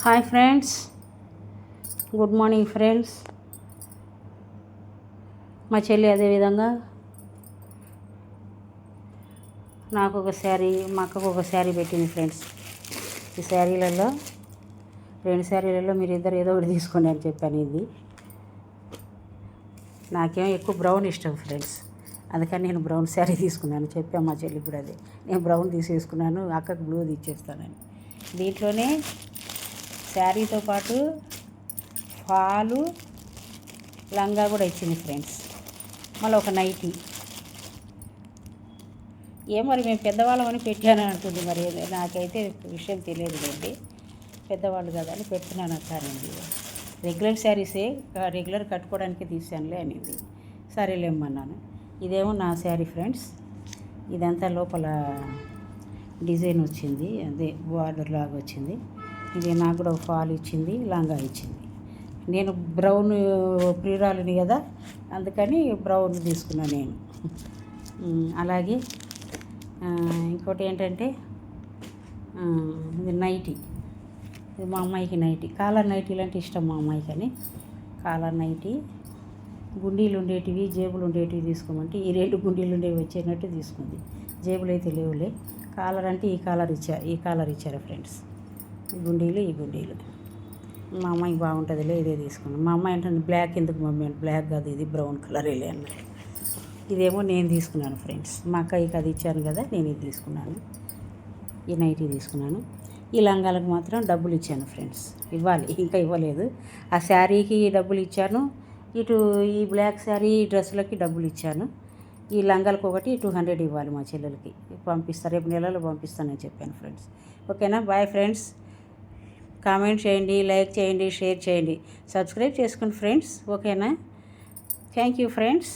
Hi friends, good morning friends. మా చెల్లి అదేవిధంగా నాకు ఒక శారీ, మా అక్కకు ఒక శారీ పెట్టింది ఫ్రెండ్స్. ఈ శారీలలో 2 శారీలలో మీరు ఇద్దరు ఏదో ఒకటి తీసుకోండి అని చెప్పాను. ఇది నాకేమో ఎక్కువ బ్రౌన్ ఇష్టం ఫ్రెండ్స్, అందుకని నేను బ్రౌన్ శారీ తీసుకున్నాను. చెప్పాను మా చెల్లికి కూడా అదే, నేను బ్రౌన్ తీసేసుకున్నాను, అక్కకు బ్లూ ఇచ్చేస్తానని. దీంట్లోనే శారీతో పాటు ఫాలు లంగా కూడా ఇచ్చింది ఫ్రెండ్స్. మళ్ళీ ఒక నైటీ. మరి మేము పెద్దవాళ్ళమని పెట్టాను అంటుంది, మరి నాకైతే విషయం తెలియదు లేండి. పెద్దవాళ్ళు కదా అని పెడుతున్నాను అంటానండి. రెగ్యులర్ శారీసే, రెగ్యులర్ కట్టుకోవడానికి తీసానులే అనింది. సరేలేమన్నాను. ఇదేమో నా శారీ ఫ్రెండ్స్. ఇదంతా లోపల డిజైన్ వచ్చింది, అదే బార్డర్ లాగా వచ్చింది. ఇది నాకు కూడా ఫాల్ ఇచ్చింది, లంగా ఇచ్చింది. నేను బ్రౌన్ ప్రియురాలిని కదా, అందుకని బ్రౌన్ తీసుకున్నాను నేను. అలాగే ఇంకోటి ఏంటంటే ఇది నైటీ. ఇది మా అమ్మాయికి నైటీ, కాలర్ నైటీలు అంటే ఇష్టం మా అమ్మాయికి అని. కాలర్ నైటీ, గుండీలు ఉండేటివి, జేబులు ఉండేటివి తీసుకోమంటే ఈ 2 గుండీలు ఉండేవి వచ్చేటట్టు తీసుకుంది. జేబులు అయితే లేవులే. కాలర్ అంటే ఈ కాలర్ ఇచ్చారు ఫ్రెండ్స్. ఈ గుండీలు మా అమ్మాయికి బాగుంటుందిలే, ఇదే తీసుకున్నాను. మా అమ్మాయి అంటే బ్లాక్ ఎందుకు మమ్మీ అంటే, బ్లాక్ కాదు ఇది బ్రౌన్ కలరేలే అన్నారు. ఇదేమో నేను తీసుకున్నాను ఫ్రెండ్స్. మా అక్కయ్యకి అది ఇచ్చాను కదా, నేను ఇది తీసుకున్నాను. ఈ నైటీ తీసుకున్నాను. ఈ లంగాలకు మాత్రం డబ్బులు ఇచ్చాను ఫ్రెండ్స్. ఇవ్వాలి, ఇంకా ఇవ్వలేదు. ఆ శారీకి డబ్బులు ఇచ్చాను, ఇటు ఈ బ్లాక్ శారీ డ్రెస్సులకి డబ్బులు ఇచ్చాను. ఈ లంగాలకు ఒకటి 200 ఇవ్వాలి మా చెల్లెలకి. పంపిస్తారు, రేపు నెలలో పంపిస్తానని చెప్పాను ఫ్రెండ్స్. ఓకేనా? Bye friends. కామెంట్ చేయండి, లైక్ చేయండి, షేర్ చేయండి, సబ్స్క్రైబ్ చేసుకోండి ఫ్రెండ్స్. ఓకేనా? Thank you friends.